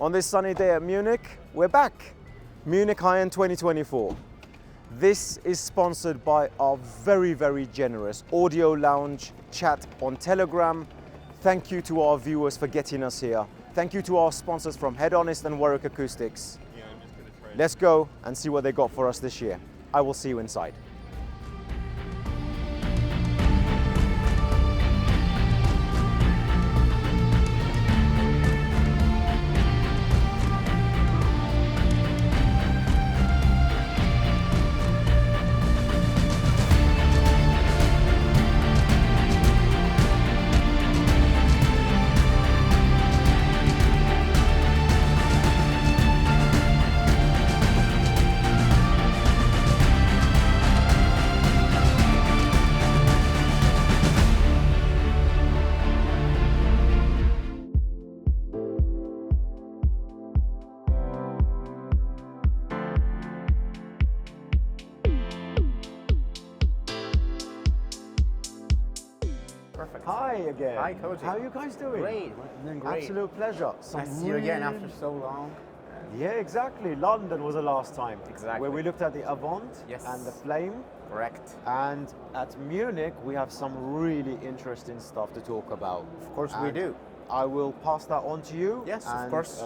On this sunny day at Munich, we're back. Munich Hi-End 2024. This is sponsored by our very, very generous audio lounge chat on Telegram. Thank you to our viewers for getting us here. Thank you to our sponsors from Headphone and Warwick Acoustics. Yeah, I'm just gonna try. Let's go and see what they got for us this year. I will see you inside. Perfect. Hi again. Hi, Koji. How are you guys doing? Great. We're doing great. Absolute pleasure. Nice to see you again after so long. Yeah, exactly. London was the last time. Exactly. Where we looked at the Avant Yes. and the Flame. Correct. And at Munich, we have some really interesting stuff to talk about. Of course we And do. I will pass that on to you. Yes, of and, course.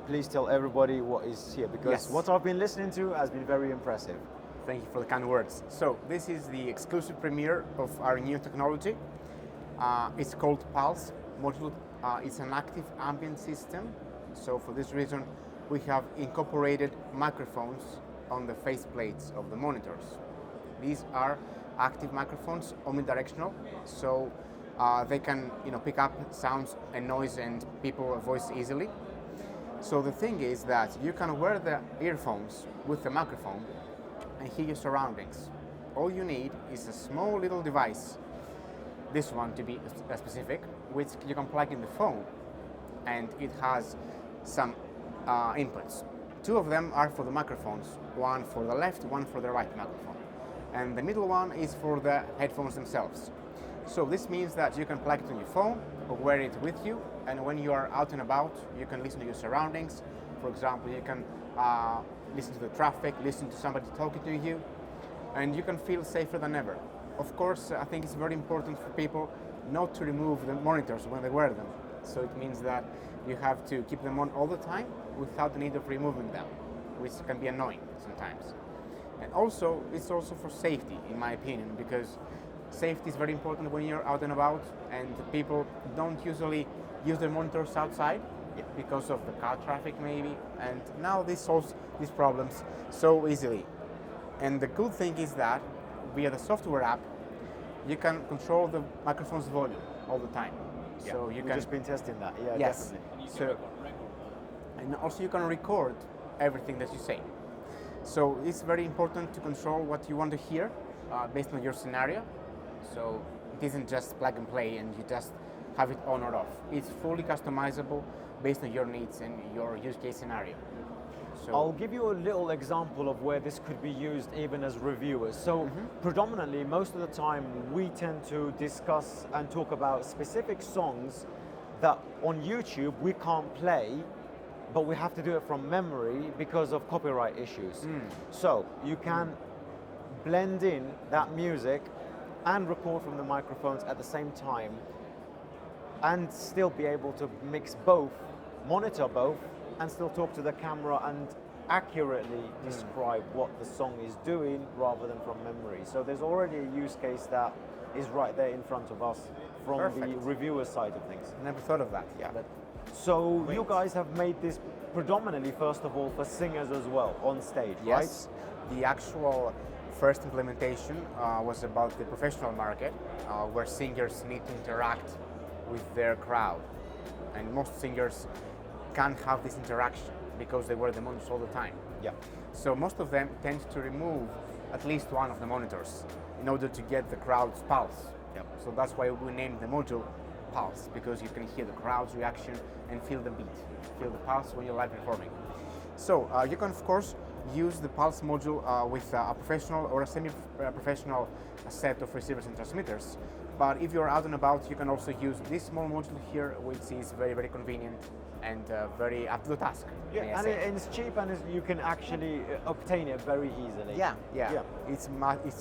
Please tell everybody what is here, because Yes. what I've been listening to has been very impressive. Thank you for the kind words. So this is the exclusive premiere of our new technology. It's called Pulse module. It's an active ambient system. So for this reason, we have incorporated microphones on the faceplates of the monitors. These are active microphones, omnidirectional, so they can pick up sounds and noise and people's voice easily. So the thing is that you can wear the earphones with the microphone and hear your surroundings. All you need is a small little device, this one to be specific, which you can plug in the phone, and it has some inputs. Two of them are for the microphones, one for the left, one for the right microphone. And the middle one is for the headphones themselves. So this means that you can plug it on your phone or wear it with you, and when you are out and about, you can listen to your surroundings. For example, you can listen to the traffic, listen to somebody talking to you, and you can feel safer than ever. Of course, I think it's very important for people not to remove the monitors when they wear them. So it means that you have to keep them on all the time without the need of removing them, which can be annoying sometimes. And also, it's also for safety, in my opinion, because safety is very important when you're out and about, and people don't usually use their monitors outside because of the car traffic maybe, and now this solves these problems so easily. And the good thing is that via the software app, you can control the microphone's volume all the time. Yeah. So you We've can just been testing that. Yeah, yes. definitely. So, and also you can record everything that you say. So it's very important to control what you want to hear based on your scenario. So it isn't just plug and play and you just have it on or off. It's fully customizable based on your needs and your use case scenario. So I'll give you a little example of where this could be used even as reviewers. So predominantly, most of the time, we tend to discuss and talk about specific songs that on YouTube we can't play, but we have to do it from memory because of copyright issues. So you can blend in that music and record from the microphones at the same time and still be able to mix both, monitor both, and still talk to the camera and accurately describe what the song is doing rather than from memory. So there's already a use case that is right there in front of us from the reviewer side of things. never thought of that. Yeah. But So you guys have made this predominantly, first of all, for singers as well, on stage, yes, the actual first implementation was about the professional market, where singers need to interact with their crowd. And most singers can't have this interaction because they wear the monitors all the time. Yeah. So most of them tend to remove at least one of the monitors in order to get the crowd's pulse. Yep. So that's why we named the module Pulse, because you can hear the crowd's reaction and feel the beat, feel the pulse when you're live performing. So you can, of course, use the Pulse module with a professional or a semi-professional set of receivers and transmitters. But if you're out and about, you can also use this small module here, which is very, very convenient and very up to the task. Yeah, and it's cheap, and you can actually obtain it very easily. Yeah. It's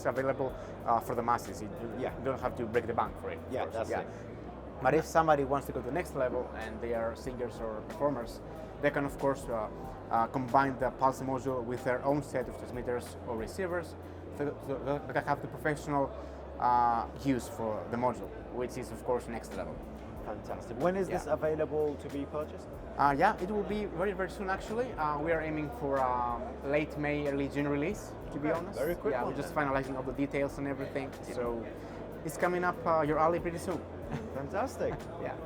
available for the masses. You don't have to break the bank for it. Yeah, that's it. But if somebody wants to go to the next level and they are singers or performers, they can of course combine the Pulse module with their own set of transmitters or receivers, so they can have the professional use for the module, which is of course next level. Fantastic. When is this available to be purchased? It will be very, very soon actually. We are aiming for late May, early June release, to be honest. Very quick. We're just finalizing all the details and everything. So it's coming up your alley pretty soon. Fantastic.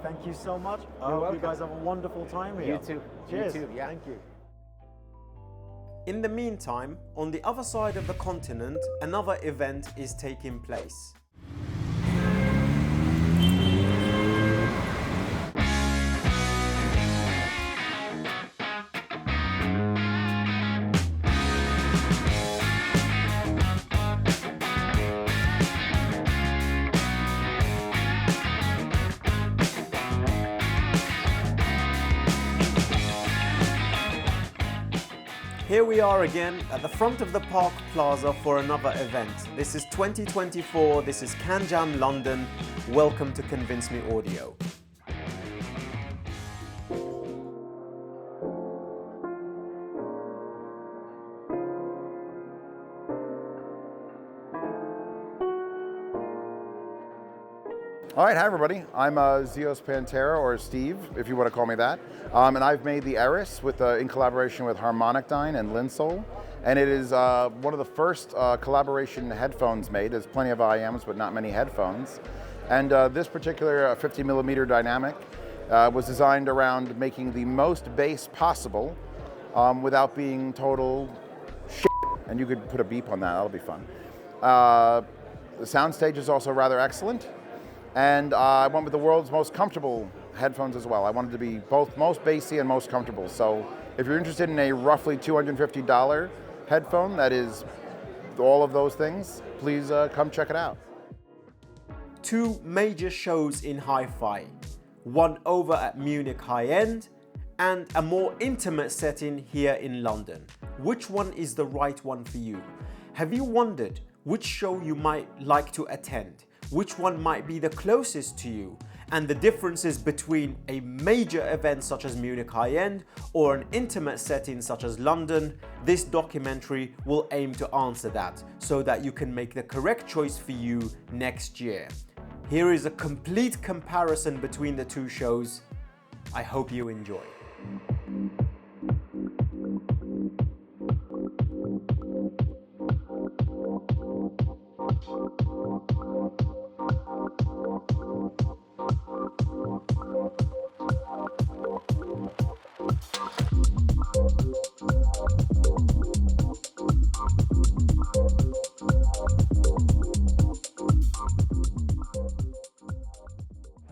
Thank you so much. I You're hope you welcome. guys have a wonderful time here. You too. Cheers. You too. Yeah. Thank you. In the meantime, on the other side of the continent, another event is taking place. Here we are again at the front of the Park Plaza for another event. This is 2024, this is CANJAM London. Welcome to ConvinceMeAudio. All right, hi everybody. I'm Zeos Pantera, or Steve, if you want to call me that. And I've made the ERIS in collaboration with Harmonicdyne and Linsol. And it is one of the first collaboration headphones made. There's plenty of IMs, but not many headphones. And this particular 50mm dynamic was designed around making the most bass possible without being total shit. And you could put a beep on that, that'll be fun. The soundstage is also rather excellent. And I went with the world's most comfortable headphones as well. I wanted to be both most bassy and most comfortable. So if you're interested in a roughly $250 headphone that is all of those things, please come check it out. Two major shows in Hi-Fi. One over at Munich Hi-End and a more intimate setting here in London. Which one is the right one for you? Have you wondered which show you might like to attend? Which one might be the closest to you, and the differences between a major event such as Munich Hi-End or an intimate setting such as London? This documentary will aim to answer that so that you can make the correct choice for you next year. Here is a complete comparison between the two shows. I hope you enjoy.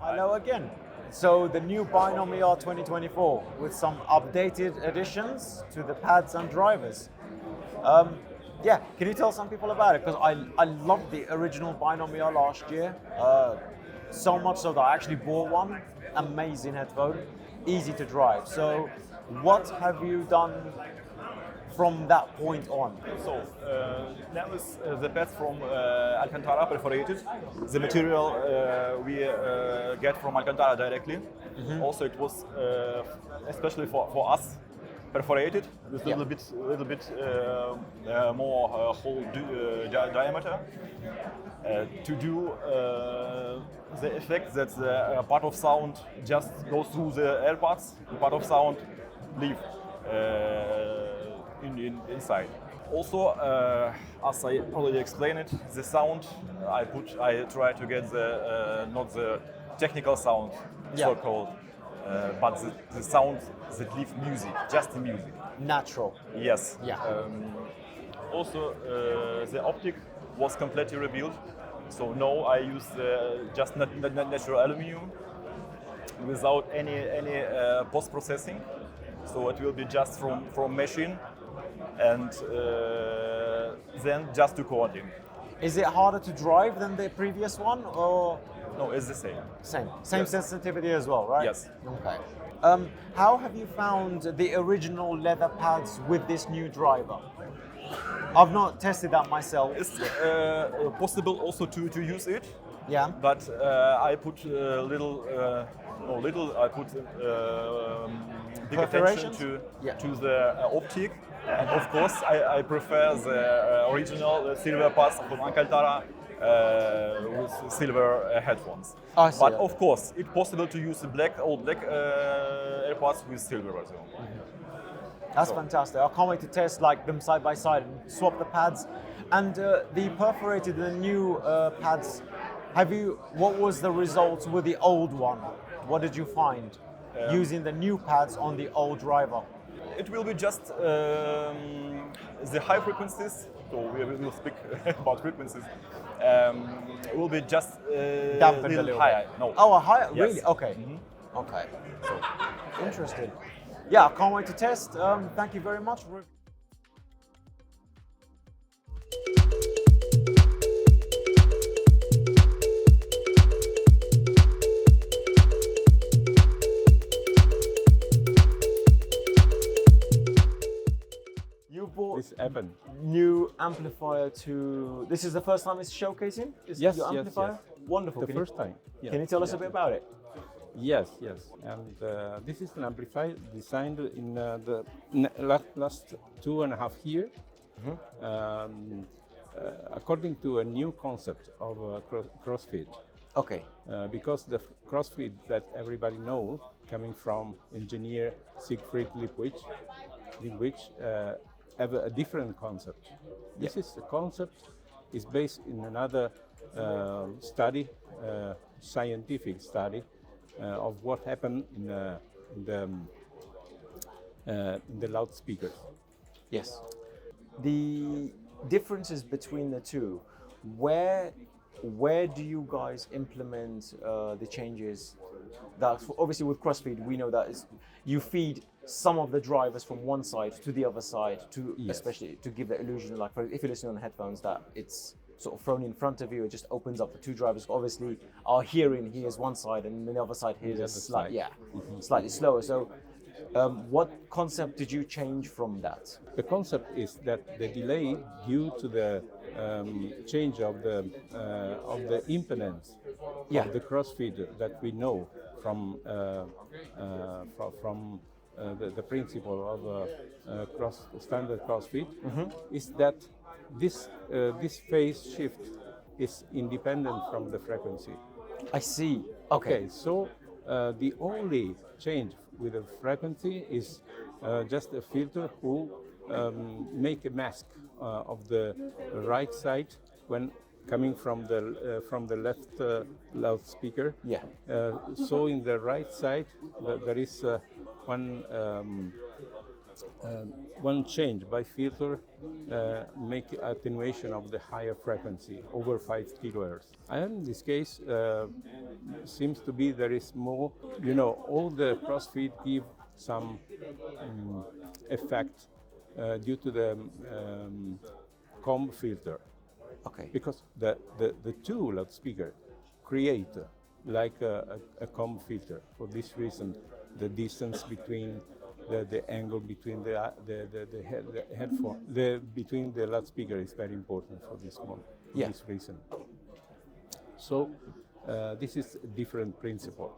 Hello again. So the new BINOM 2024 with some updated additions to the pads and drivers. Can you tell some people about it? Because I loved the original BINOM last year. So much so that I actually bought one. Amazing headphone, easy to drive. So what have you done from that point on? So now is the pads from Alcantara perforated. The material we get from Alcantara directly. Also, it was especially for us perforated with a little bit more hole diameter to do the effect that the part of sound just goes through the AirPods, the part of sound leave inside. Also, as I already explained it, the sound I try to get the not the technical sound, so-called, but the sound that leave music, just the music. Natural. Yes. Yeah. Also, the optic was completely rebuilt. So now I use just natural aluminum without any post-processing. So it will be just from machine and then just to coding. Is it harder to drive than the previous one, or No, it's the same. same Yes. sensitivity as well, right? Yes. Okay. How have you found the original leather pads with this new driver? I've not tested that myself. It's possible also to use it, Yeah. but I put I put big attention Perforations? Yeah. to the optic, and of course I prefer the original silver pads from Alcantara with silver headphones. I see, But okay. of course, it's possible to use the black AirPods with silver as well. That's fantastic. I can't wait to test like them side by side and swap the pads. And the perforated, the new pads. What was the results with the old one? What did you find using the new pads on the old driver? It will be just the high frequencies. So we will speak about frequencies. Will be just Dampened a little little higher. bit. No. Oh, a higher? Yes. Really? Okay. Okay. So, interesting. Yeah, I can't wait to test. Thank you very much. You bought This happened. new amplifier to. This is the first time it's showcasing? Is Yes, your yes, amplifier? yes. Wonderful. The Can you- first time. Yeah. Can you tell us a Yeah. bit about it? Yes, yes. And this is an amplifier designed in the last 2.5 years, according to a new concept of crossfeed. Okay. Because the crossfeed that everybody knows, coming from engineer Siegfried Lipwich, have a different concept. This is the concept is based in another study, scientific study of what happened in the loudspeakers. Yes. The differences between the two, where do you guys implement the changes? That obviously with crossfeed, we know that you feed some of the drivers from one side to the other side to Yes. especially to give the illusion, like if you're listening on headphones, that it's sort of thrown in front of you. It just opens up the two drivers. Obviously, our hearing hears one side, and the other side hears The a other slight, side. yeah, slightly slower. So, what concept did you change from that? The concept is that the delay due to the change of the impedance Yeah. of the crossfeed that we know from the principle of standard crossfeed is that this phase shift is independent from the frequency. I see. Okay. So the only change with the frequency is just a filter who make a mask of the right side when coming from the left loudspeaker. Yeah. So in the right side there is one change by filter make attenuation of the higher frequency over 5 kHz. And in this case seems to be there is more, all the crossfeed give some effect due to the comb filter. Okay. Because the two loudspeaker create like a comb filter. For this reason, the distance between the angle between the headphone between the loudspeaker is very important for this one. For Yeah. this reason. So this is a different principle.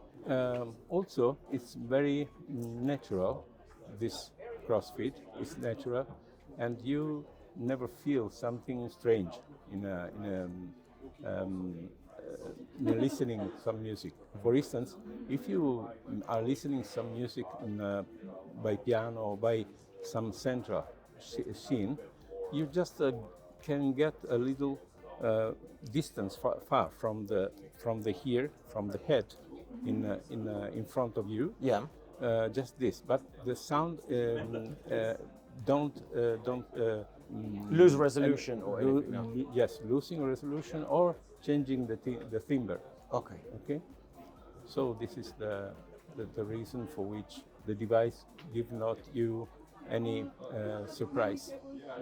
Also, it's very natural. This crossfeed is natural, and you never feel something strange in listening some music. For instance, if you are listening some music by piano or by some central scene, you just can get a little distance far from the head in front of you. Yeah. Just this, but the sound don't Lose resolution or anything. No. yes, losing resolution or changing the timbre. Okay. Okay, so this is the reason for which the device give not you any surprise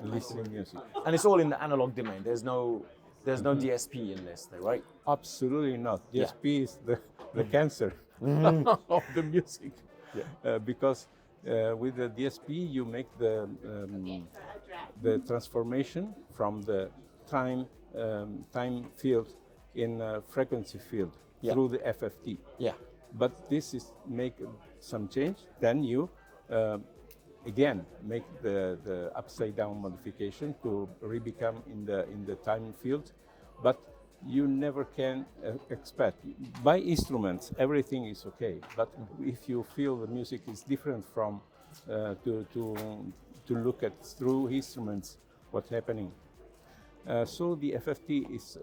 listening music. And it's all in the analog domain. There's no There's no DSP in this, right? Absolutely not. DSP is the cancer Mm-hmm. of the music. Because with the DSP you make the transformation from the time field in a frequency field through the FFT. Yeah. But this is make some change. Then you again make the upside down modification to re-become in the time field. But you never can expect. By instruments, everything is okay. But if you feel the music is different from to look at through instruments what's happening. So the FFT is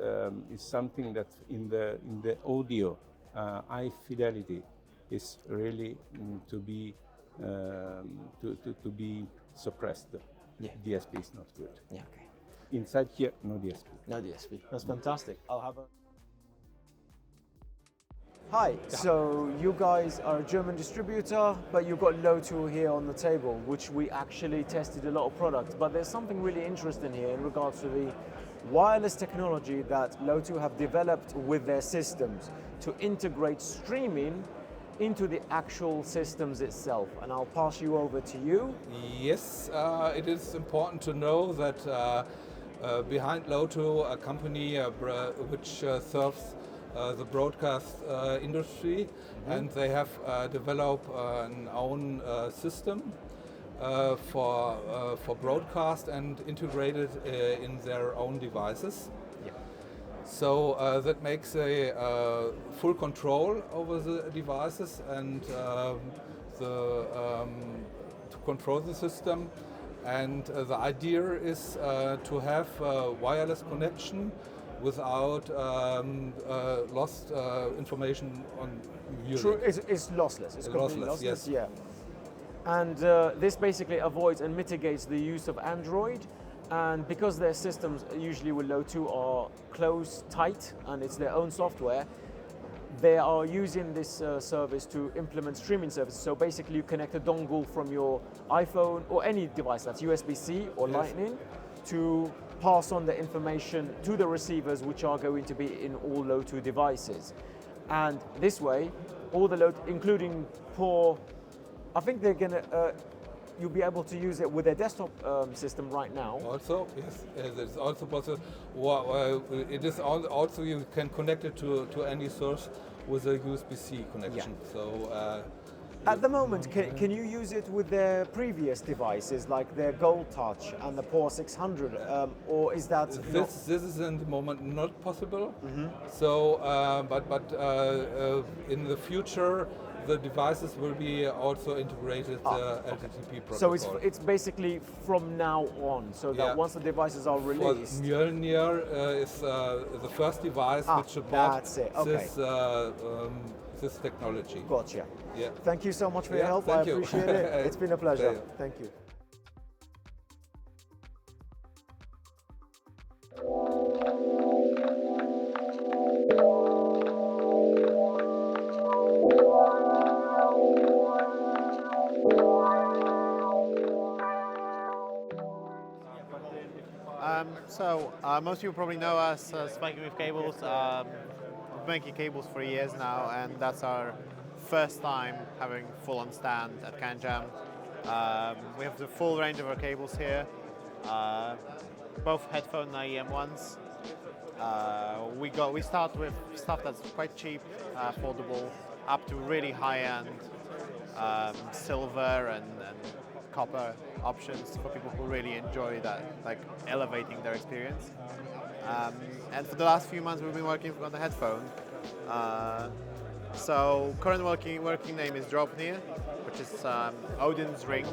something that in the audio high fidelity is really to be suppressed. Yeah. DSP is not good. Yeah. Okay. Inside here, no DSP. No DSP. That's fantastic. I'll have a. Hi. So you guys are a German distributor, but you've got Lotoo here on the table, which we actually tested a lot of products. But there's something really interesting here in regards to the wireless technology that Lotoo have developed with their systems to integrate streaming into the actual systems itself. And I'll pass you over to you. Yes, it is important to know that behind Lotoo, a company which serves the broadcast industry, and they have developed an own system for broadcast and integrated in their own devices. So that makes a full control over the devices and to control the system. And the idea is to have a wireless connection without lost information on music. True, it's lossless. It's completely lossless. Yes. Yeah. And this basically avoids and mitigates the use of Android. And because their systems usually with Lotoo are closed, tight, and it's their own software, they are using this service to implement streaming services. So basically you connect a dongle from your iPhone or any device that's USB-C or Lightning to pass on the information to the receivers, which are going to be in all Lotoo devices. And this way, all the Lotoo, including I think they're gonna, you'll be able to use it with their desktop system right now. Also, yes, it's also possible. It is also you can connect it to any source with a USB-C connection. Yeah. So. At the moment, can you use it with their previous devices, like their Gold Touch and the POR 600, or is that this is in the moment not possible. So, but in the future, the devices will be also integrated LTTP protocol. So it's basically from now on, so that once the devices are released. Mjolnir is the first device which supports this technology. Gotcha. Yeah. Thank you so much for your help. I appreciate it. It's been a pleasure. Thank you. Most of you probably know us as VikingWEAVE Cables. We've been making cables for years now, and that's our first time having full-on stand at CANJAM. We have the full range of our cables here, both headphone and Naim ones. We start with stuff that's quite cheap, affordable, up to really high-end silver and copper options for people who really enjoy that, like elevating their experience. And for the last few months, we've been working on the headphone. So current working name is Draupnir, which is Odin's ring,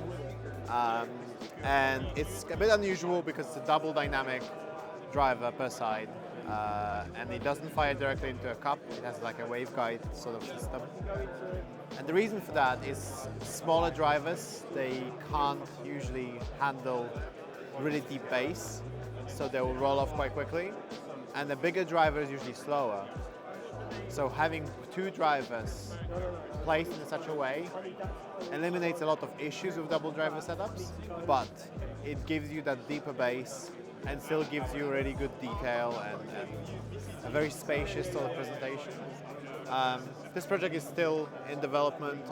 and it's a bit unusual because it's a double dynamic driver per side, and it doesn't fire directly into a cup. It has like a waveguide sort of system. And the reason for that is smaller drivers, they can't usually handle really deep bass, so they will roll off quite quickly. And the bigger driver is usually slower. So having two drivers placed in such a way eliminates a lot of issues with double driver setups, but it gives you that deeper bass and still gives you really good detail and a very spacious sort of presentation. This project is still in development.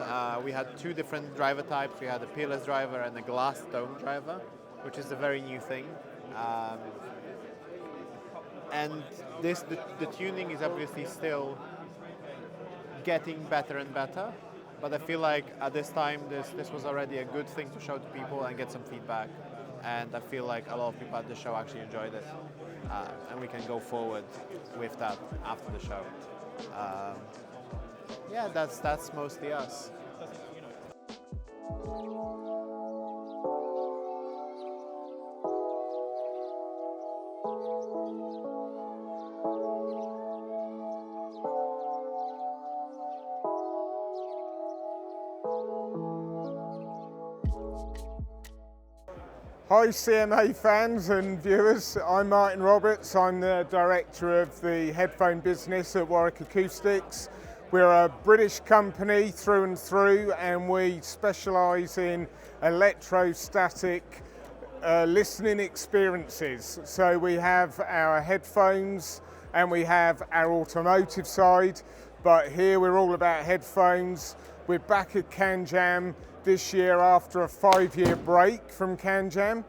We had two different driver types. We had a peerless driver and a glass dome driver, which is a very new thing. And the tuning is obviously still getting better and better, but I feel like at this time this was already a good thing to show to people and get some feedback, and I feel like a lot of people at the show actually enjoyed it, and we can go forward with that after the show. Yeah, that's mostly us. Hi CMA fans and viewers, I'm Martin Roberts, I'm the Director of the Headphone business at Warwick Acoustics. We're a British company through and through, and we specialise in electrostatic listening experiences. So we have our headphones and we have our automotive side, but here we're all about headphones. We're back at CANJAM this year after a 5-year break from CANJAM,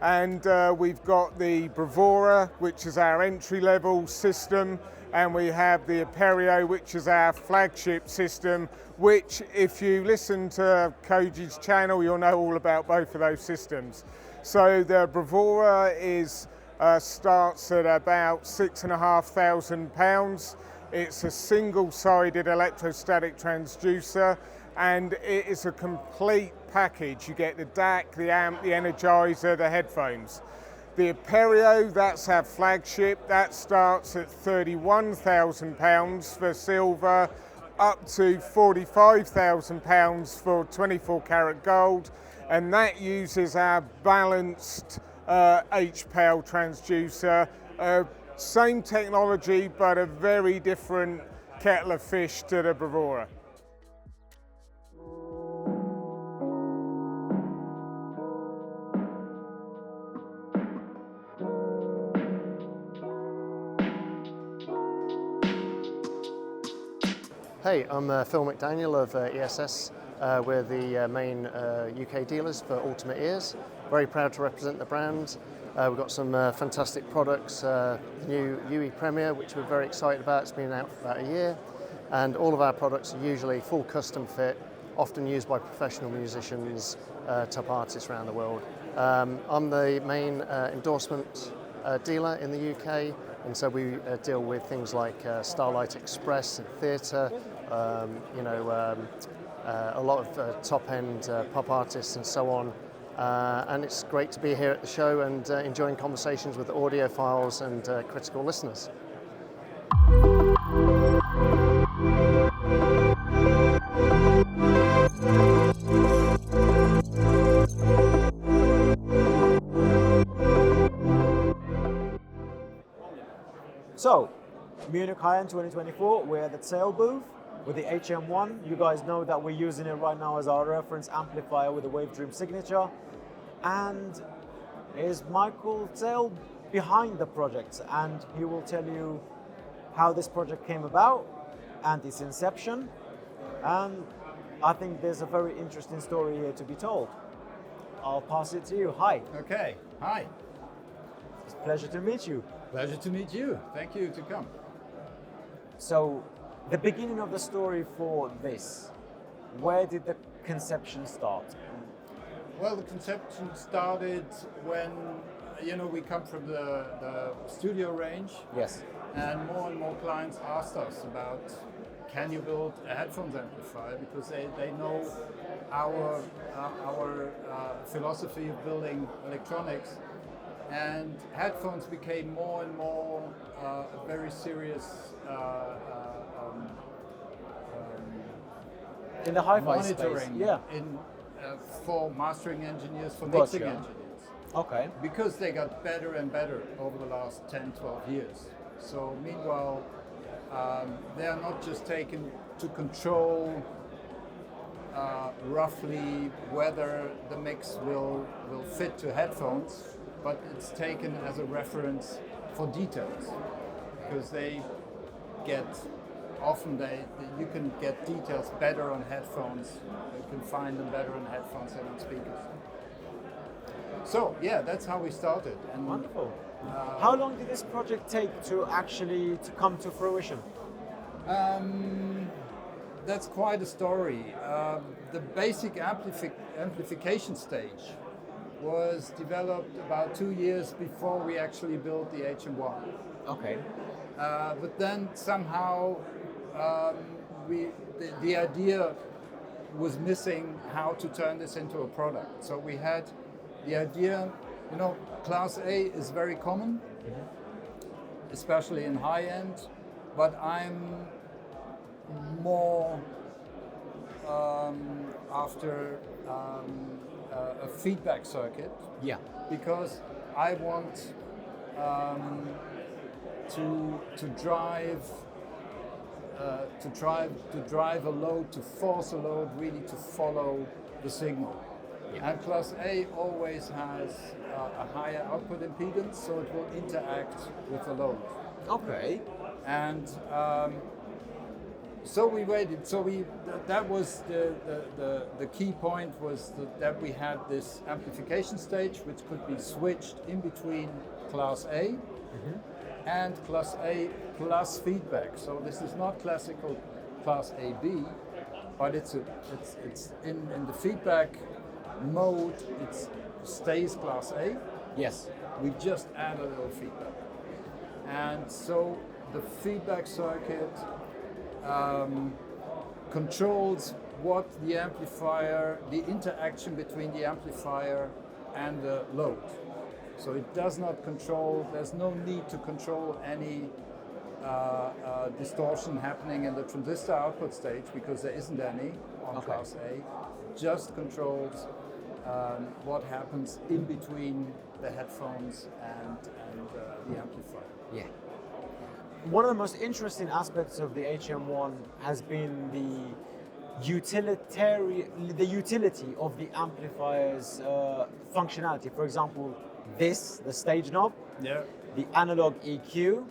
and we've got the Bravura, which is our entry-level system, and we have the Aperio, which is our flagship system, which if you listen to Koji's channel, you'll know all about both of those systems. So the Bravura starts at about £6,500. It's a single-sided electrostatic transducer, and it is a complete package. You get the DAC, the amp, the energizer, the headphones. The Aperio, that's our flagship, that starts at £31,000 for silver, up to £45,000 for 24 karat gold, and that uses our balanced HPAL transducer. Same technology, but a very different kettle of fish to the Bravura. Hey, I'm Phil McDaniel of ESS. We're the main UK dealers for Ultimate Ears. Very proud to represent the brand. We've got some fantastic products, new UE Premier, which we're very excited about. It's been out for about a year. And all of our products are usually full custom fit, often used by professional musicians, top artists around the world. I'm the main endorsement dealer in the UK, and so we deal with things like Starlight Express and theatre, a lot of top-end pop artists and so on. And it's great to be here at the show and enjoying conversations with audiophiles and critical listeners. So, Munich Hi-End 2024, we're at the Zahl booth with the HM1. You guys know that we're using it right now as our reference amplifier with the Wave Dream signature. And is Michael Zahl behind the project, and he will tell you how this project came about and its inception. And I think there's a very interesting story here to be told. I'll pass it to you. Hi. Okay, hi. It's a pleasure to meet you. Pleasure to meet you. Thank you to come. So, the beginning of the story for this, where did the conception start? Well, the conception started when, we come from the studio range. Yes. And more clients asked us about, can you build a headphones amplifier? Because they know our philosophy of building electronics. And headphones became more and more a very serious in the hi-fi monitoring space, yeah. For mastering engineers, for Gotcha. mixing engineers. Okay. Because they got better and better over the last 10, 12 years. So meanwhile, they are not just taken to control roughly whether the mix will fit to headphones, but it's taken as a reference for details, because they get you can get details better on headphones. You can find them better on headphones than on speakers. So yeah, that's how we started. And Wonderful. How long did this project take to actually come to fruition? That's quite a story. The basic amplification stage was developed about 2 years before we actually built the HM1. Okay. But then somehow the idea was missing how to turn this into a product. So we had the idea, you know, Class A is very common, especially in high-end, but I'm more after a feedback circuit. Yeah. Because I want to drive a load, to force a load really to follow the signal. Yeah. And Class A always has a higher output impedance, so it will interact with the load. Okay. And so we waited. So that was the key point was that we had this amplification stage, which could be switched in between Class A and Class A plus feedback. So this is not classical Class AB, but it's in the feedback mode. It stays Class A. Yes. We just add a little feedback, and so the feedback circuit controls what the amplifier, the interaction between the amplifier and the load. So it does not control, there's no need to control any distortion happening in the transistor output stage, because there isn't any on Class A. Just controls what happens in between the headphones and the amplifier. Yeah. One of the most interesting aspects of the HM1 has been the utility of the amplifier's functionality. For example, the stage knob, the analog EQ,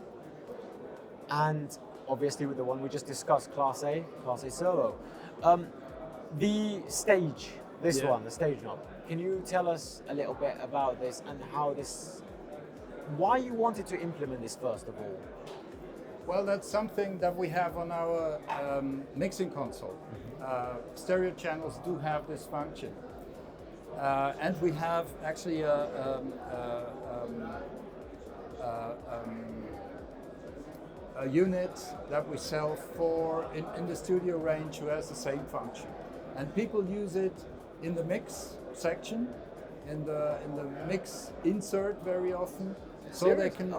and obviously with the one we just discussed, Class A Solo. The stage, the stage knob. Can you tell us a little bit about this and why you wanted to implement this first of all? Well, that's something that we have on our mixing console. Stereo channels do have this function. And we have actually a unit that we sell in the studio range who has the same function. And people use it in the mix section, in the mix insert very often. So they can,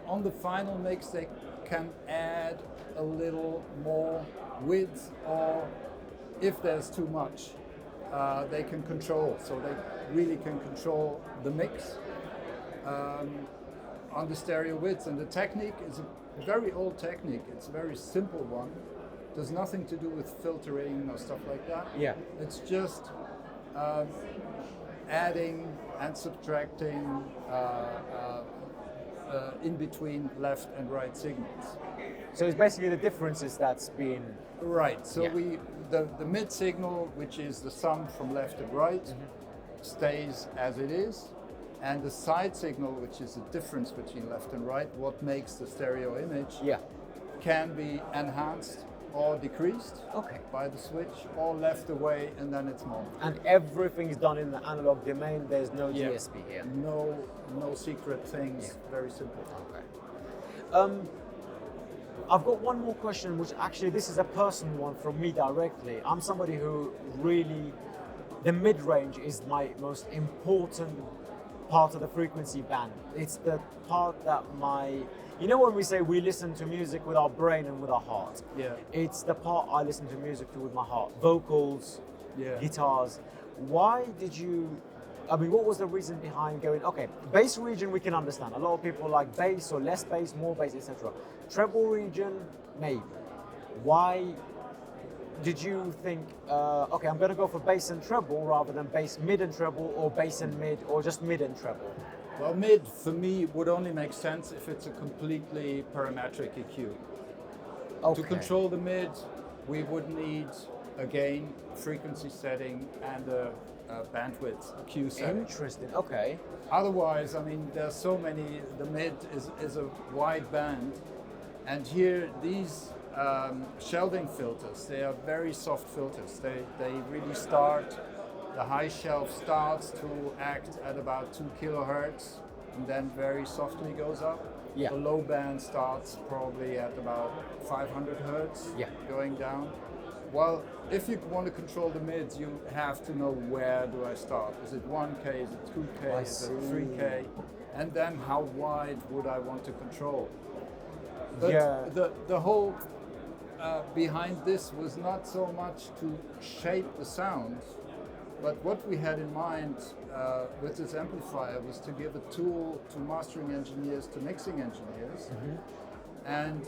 on the final mix, they can add a little more width, or if there's too much, they can control. So they really can control the mix on the stereo widths. And the technique is a very old technique. It's a very simple one. There's nothing to do with filtering or stuff like that. Yeah. It's just adding and subtracting in between left and right signals. So it's basically the differences that's been... Right, so the mid signal, which is the sum from left and right, stays as it is, and the side signal, which is the difference between left and right, what makes the stereo image, can be enhanced or decreased by the switch, or left away, and then it's mono. And everything's done in the analog domain. There's no DSP here. No secret things. Very simple. I've got one more question, which actually this is a personal one from me directly. I'm somebody who really, the mid-range is my most important part of the frequency band. It's the part that you know when we say we listen to music with our brain and with our heart? Yeah. It's the part I listen to music to with my heart. Vocals, guitars. Why did you, what was the reason behind going, bass region we can understand. A lot of people like bass or less bass, more bass, etc. Treble region, maybe. Why did you think, I'm going to go for bass and treble rather than bass mid and treble, or bass and mid, or just mid and treble? Well, mid for me would only make sense if it's a completely parametric EQ. Okay. To control the mid, we would need a gain, frequency setting, and a bandwidth EQ setting. Interesting. Okay. Otherwise, I mean, there's so many. The mid is a wide band, and here these shelving filters, they are very soft filters. They really start. The high shelf starts to act at about 2 kilohertz, and then very softly goes up. Yeah. The low band starts probably at about 500 hertz, Yeah. going down. Well, if you want to control the mids, you have to know where do I start. Is it 1K, is it 2K, is it 3K? And then how wide would I want to control? But the whole behind this was not so much to shape the sound, but what we had in mind with this amplifier was to give a tool to mastering engineers, to mixing engineers. And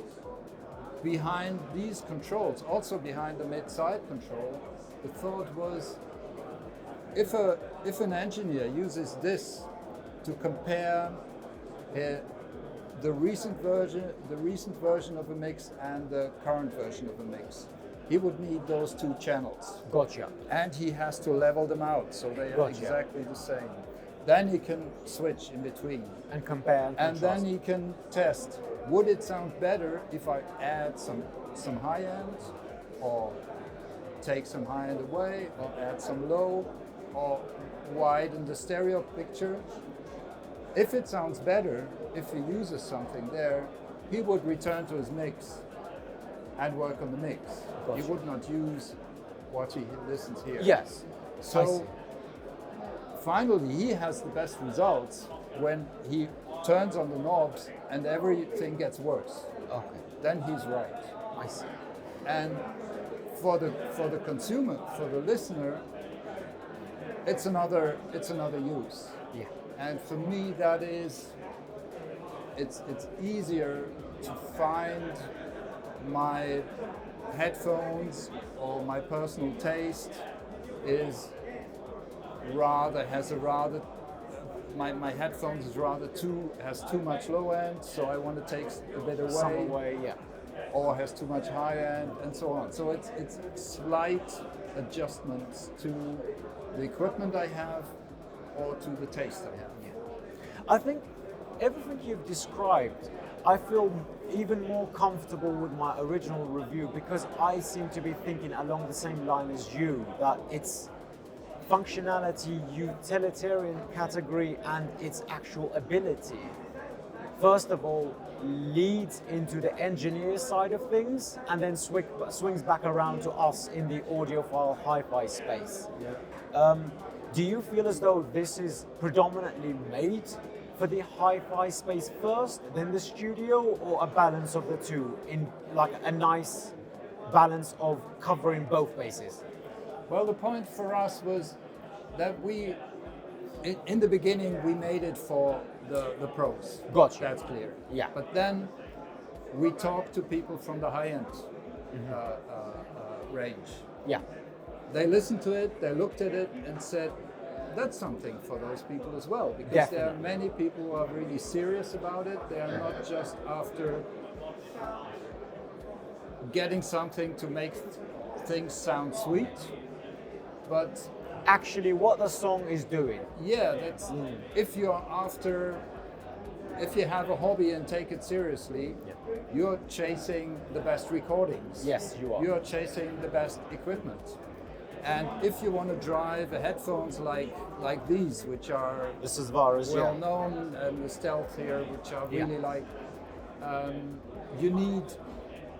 behind these controls, also behind the mid-side control, the thought was if an engineer uses this to compare the recent version of a mix and the current version of a mix, he would need those two channels. Gotcha. And he has to level them out so they are Gotcha. exactly the same. Then he can switch in between. And compare and And contrast. then he can test, would it sound better if I add some high end, or take some high end away, or add some low, or widen the stereo picture? If it sounds better, if he uses something there, he would return to his mix and work on the mix. Gotcha. He would not use what he listens here. Yes. I see. So finally, he has the best results when he turns on the knobs and everything gets worse. Okay. Then he's right. I see. And for the consumer, for the listener, it's another use. Yeah. And for me, that is, it's easier to find my headphones or my personal taste has my headphones has too much low end, so I want to take a bit away. Some away, yeah. Or has too much high end, and so on. So it's slight adjustments to the equipment I have or to the taste I have. I think everything you've described, I feel even more comfortable with my original review because I seem to be thinking along the same line as you, that it's functionality, utilitarian category, and its actual ability. First of all, leads into the engineer side of things and then swings back around to us in the audiophile hi-fi space. Yeah. Do you feel as though this is predominantly made for the hi-fi space first, then the studio, or a balance of the two in like a nice balance of covering both bases? Well, the point for us was that in the beginning, we made it for the pros. Gotcha. That's clear. Yeah. But then we talked to people from the high-end range. Yeah. They listened to it, they looked at it and said, that's something for those people as well. Because there are many people who are really serious about it. They are not just after getting something to make things sound sweet, but actually what the song is doing. Yeah, that's if you're after, if you have a hobby and take it seriously, you're chasing the best recordings. Yes, you are. You're chasing the best equipment. And if you want to drive headphones like these, which are this is Zahl, well known, and the Stealth here, which are really you need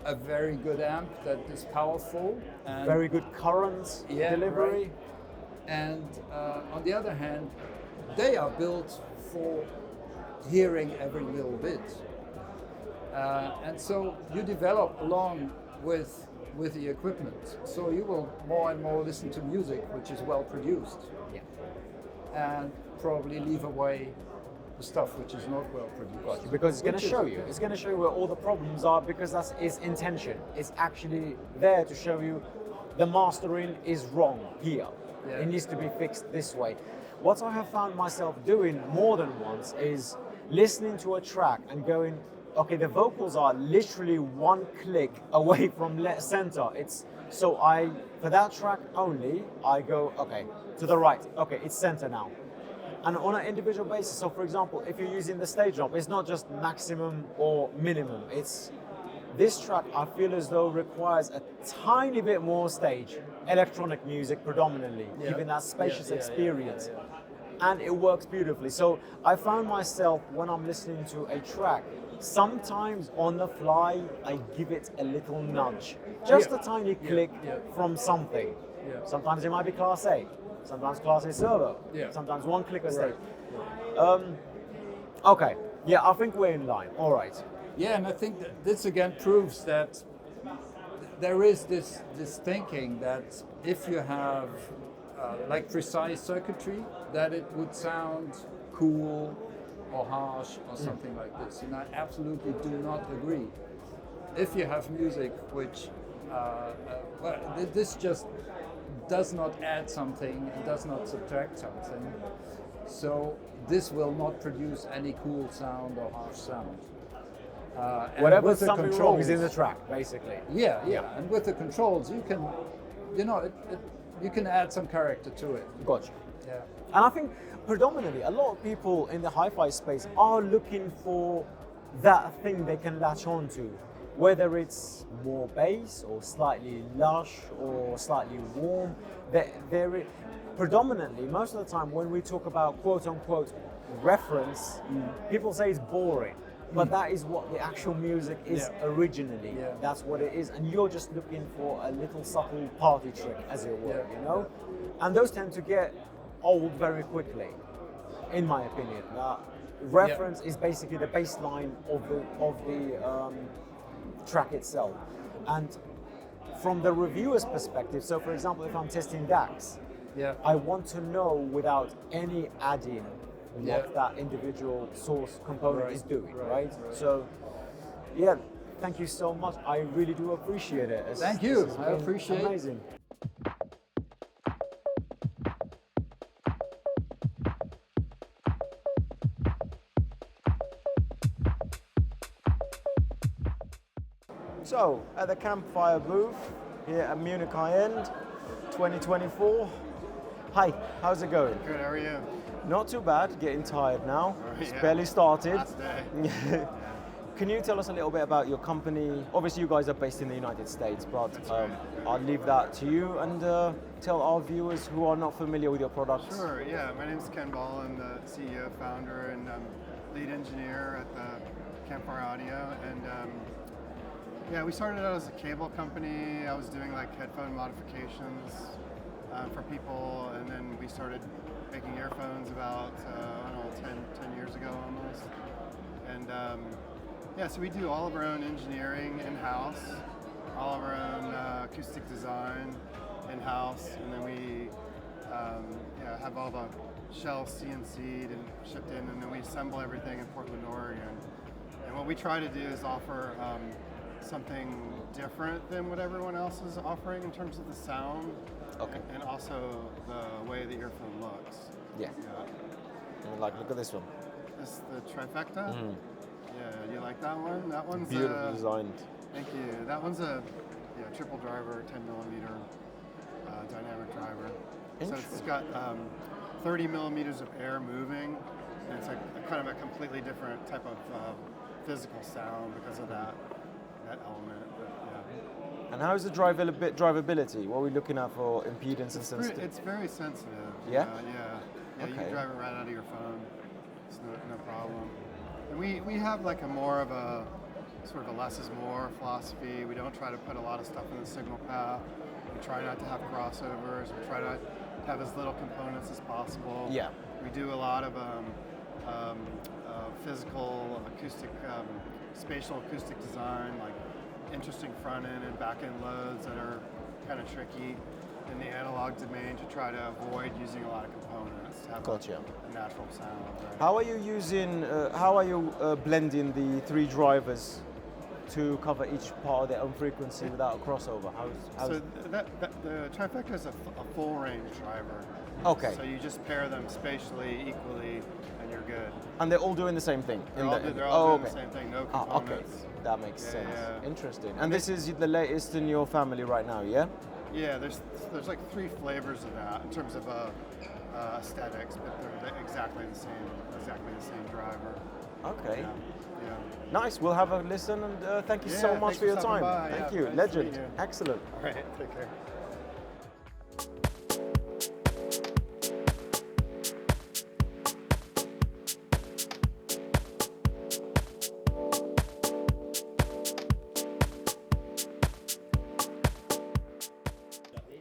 a very good amp that is powerful and very good current delivery. Right. And on the other hand, they are built for hearing every little bit. And so you develop along with the equipment. So you will more and more listen to music which is well produced. Yeah. And probably leave away the stuff which is not well produced. Gotcha. Because it's going to show you. It's going to show you where all the problems are because that's its intention. It's actually there to show you the mastering is wrong here. Yeah. It needs to be fixed this way. what I have found myself doing more than once is listening to a track and going, okay, the vocals are literally one click away from center. So for that track only, I go, okay, to the right, okay, it's center now. And on an individual basis, so for example, if you're using the stage drop, it's not just maximum or minimum. This track, I feel as though requires a tiny bit more stage, electronic music predominantly, giving that spacious experience. And it works beautifully. So I found myself, when I'm listening to a track, sometimes on the fly, I give it a little nudge. Just a tiny click from something. Sometimes it might be Class A, sometimes Class A servo, sometimes one click a stage. Okay, yeah, I think we're in line, all right. Yeah, and I think that this again proves that there is this thinking that if you have like precise circuitry, that it would sound cool or harsh or something like this. And I absolutely do not agree. If you have music which, this just does not add something, it does not subtract something. So this will not produce any cool sound or harsh sound. Whatever's something wrong is in the track, basically. Yeah. And with the controls, you can, you can add some character to it. Gotcha. Yeah. And I think predominantly a lot of people in the hi-fi space are looking for that thing they can latch on to, whether it's more bass or slightly lush or slightly warm. Predominantly, most of the time when we talk about quote-unquote reference, people say it's boring. But that is what the actual music is originally. Yeah. That's what it is. And you're just looking for a little subtle party trick, as it were, you know? And those tend to get old very quickly, in my opinion. Reference is basically the baseline of the track itself. And from the reviewer's perspective, so for example, if I'm testing DACs, I want to know without any add-in what that individual source component is doing, right? So, yeah, thank you so much. I really do appreciate it. Thank you. I appreciate it. Amazing. So, at the Campfire booth here at Munich Hi-End 2024. Hi, how's it going? Good, how are you? Not too bad, getting tired now. It's barely started. Last day. Can you tell us a little bit about your company? Obviously you guys are based in the United States, but I'll leave that to you and tell our viewers who are not familiar with your products. Sure, yeah. My name is Ken Ball. I'm the CEO, founder, and lead engineer at the Campfire Audio. And yeah, we started out as a cable company. I was doing like headphone modifications for people, and then we started making earphones about, I don't know, 10 years ago almost. And yeah, so we do all of our own engineering in-house, all of our own acoustic design in-house, and then we have all the shells CNC'd and shipped in, and then we assemble everything in Portland, Oregon. And what we try to do is offer something different than what everyone else is offering in terms of the sound. Okay. And also the way the earphone looks. Yeah. Like, look at this one. This is the trifecta. Mm-hmm. Yeah, you like that one? That one's beautifully designed. Thank you. That one's a triple driver, 10 millimeter dynamic driver. So it's got 30 millimeters of air moving, and it's a kind of a completely different type of physical sound because of that element. And how is the drivability? What are we looking at for impedance and sensitivity? It's very sensitive. Yeah? Yeah, you can drive it right out of your phone. It's no problem. And we have like a more of a sort of a less is more philosophy. We don't try to put a lot of stuff in the signal path. We try not to have crossovers. We try to have as little components as possible. Yeah. We do a lot of physical acoustic, spatial acoustic design, like interesting front end and back end loads that are kind of tricky in the analog domain to try to avoid using a lot of components to have a natural sound. Right? How are you using? How are you blending the three drivers to cover each part of their own frequency without a crossover? So the trifecta is a full range driver. Okay. So you just pair them spatially equally, and you're good. And they're all doing the same thing? They're all doing the same thing, no components. Okay, that makes sense. Yeah. Interesting. And this is the latest in your family right now, yeah? Yeah, there's like 3 flavors of that in terms of aesthetics, but they're exactly the same driver. Okay. Yeah. Nice. We'll have a listen, and thank you so much for your time. Thank you. Nice Legend. to meet you. Excellent. All right, take care.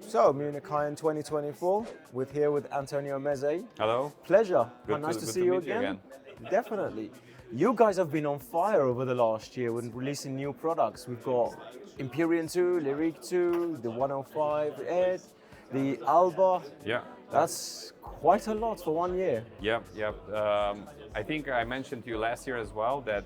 So, Munich Hi-End 2024, here with Antonio MEZE. Hello. Pleasure. Good Nice to see meet you you again. Definitely. You guys have been on fire over the last year when releasing new products. We've got Empyrean 2, Lyric 2, the 105 Ed, the Alba. Yeah. That's quite a lot for 1 year. Yep. I think I mentioned to you last year as well that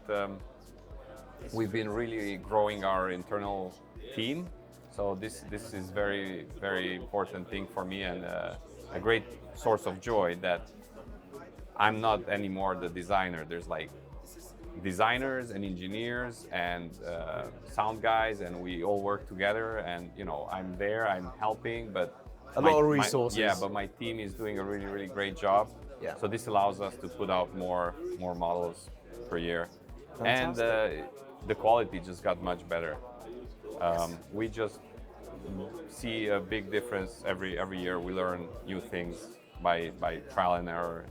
we've been really growing our internal team. So this is very, very important thing for me, and a great source of joy that I'm not anymore the designer. There's like designers and engineers and sound guys, and we all work together. And I'm there, I'm helping, but a lot of resources. But my team is doing a really, really great job. Yeah. So this allows us to put out more models per year. Fantastic. And the quality just got much better. We just see a big difference every year. We learn new things by trial and error,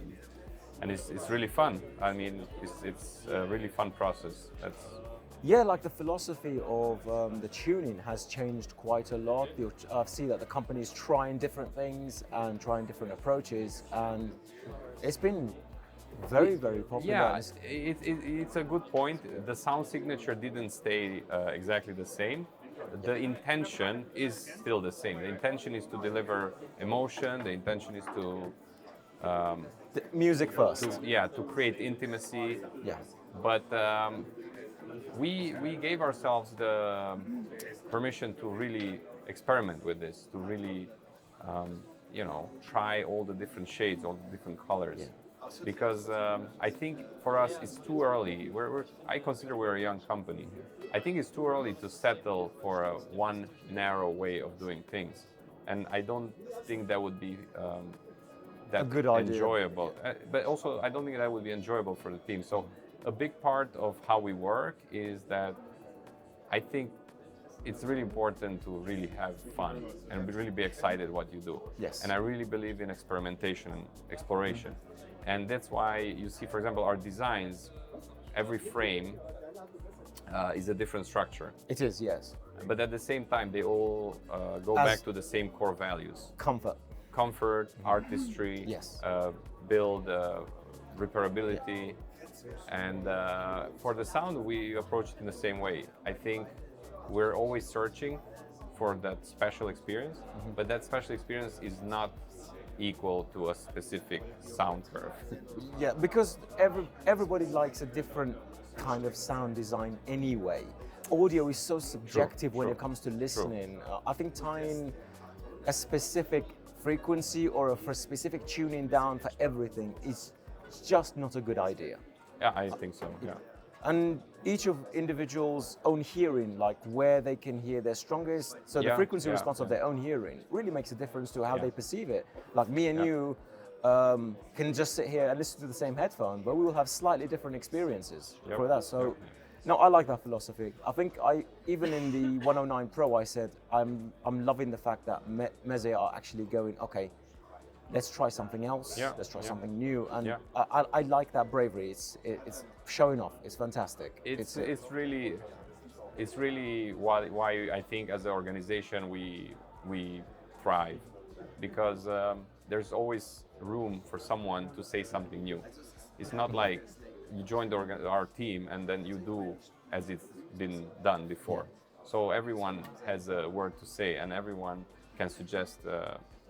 and it's really fun. I mean, it's a really fun process. Yeah, like the philosophy of the tuning has changed quite a lot. I see that the company's trying different things and trying different approaches, and it's been very, very popular. Yeah, it's a good point. The sound signature didn't stay exactly the same. The intention is still the same. The intention is to deliver emotion. The intention is to the music first. To create intimacy. Yeah. But we gave ourselves the permission to really experiment with this, to really try all the different shades, all the different colors. Yeah. Because I think for us it's too early. I consider we're a young company. I think it's too early to settle for one narrow way of doing things, and I don't think that would be that good idea. Enjoyable. But also, I don't think that would be enjoyable for the team. So a big part of how we work is that I think it's really important to really have fun and really be excited what you do. Yes. And I really believe in experimentation and exploration. Mm-hmm. And that's why you see, for example, our designs, every frame is a different structure. It is, yes. But at the same time, they all go back to the same core values. Comfort, artistry, yes. Build, repairability. And for the sound, we approach it in the same way. I think we're always searching for that special experience, but that special experience is not equal to a specific sound curve. Yeah, because everybody likes a different kind of sound design anyway. Audio is so subjective when it comes to listening. I think tying a specific frequency or a specific tuning down for everything is just not a good idea. Yeah, I think so, yeah. And each of individuals' own hearing, like where they can hear their strongest, so the frequency response of their own hearing really makes a difference to how they perceive it. Like me and you can just sit here and listen to the same headphone, but we will have slightly different experiences for that. So, no, I like that philosophy. I think even in the 109 Pro, I said I'm loving the fact that MEZE are actually going, okay, let's try something else. Let's try something new, and I like that bravery. It's showing off. It's fantastic. It's really why I think as an organization we thrive, because there's always room for someone to say something new. It's not like you join our team and then you do as it's been done before. So everyone has a word to say, and everyone can suggest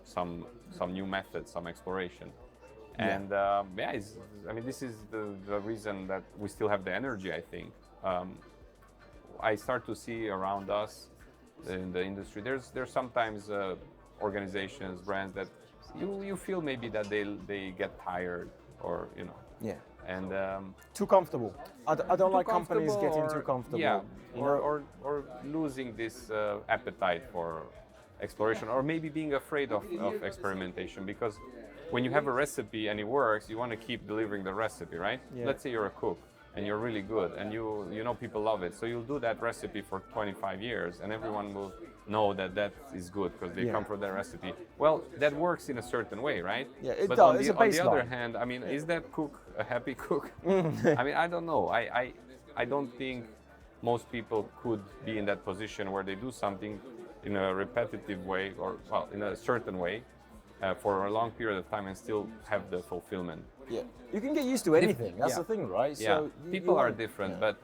some new methods, some exploration. And this is the reason that we still have the energy, I think. I start to see around us in the industry, there's sometimes organizations, brands that you feel maybe that they get tired, or Yeah. and Too comfortable. I don't like companies comfortable, getting or- too comfortable. Yeah, you know? or losing this appetite for exploration, or maybe being afraid of experimentation, because when you have a recipe and it works, you want to keep delivering the recipe, right? Yeah. Let's say you're a cook and you're really good, and you know people love it, so you'll do that recipe for 25 years, and everyone will know that is good because they Yeah. come from that recipe. Well, that works in a certain way, right? Yeah, it but does. It's a on the other baseline. hand, I mean, is that cook a happy cook? I mean, I don't know. I don't think most people could be in that position where they do something in a repetitive way, or well, in a certain way, for a long period of time and still have the fulfillment. Yeah. You can get used to anything. That's Yeah. the thing, right? Yeah. So People are different, but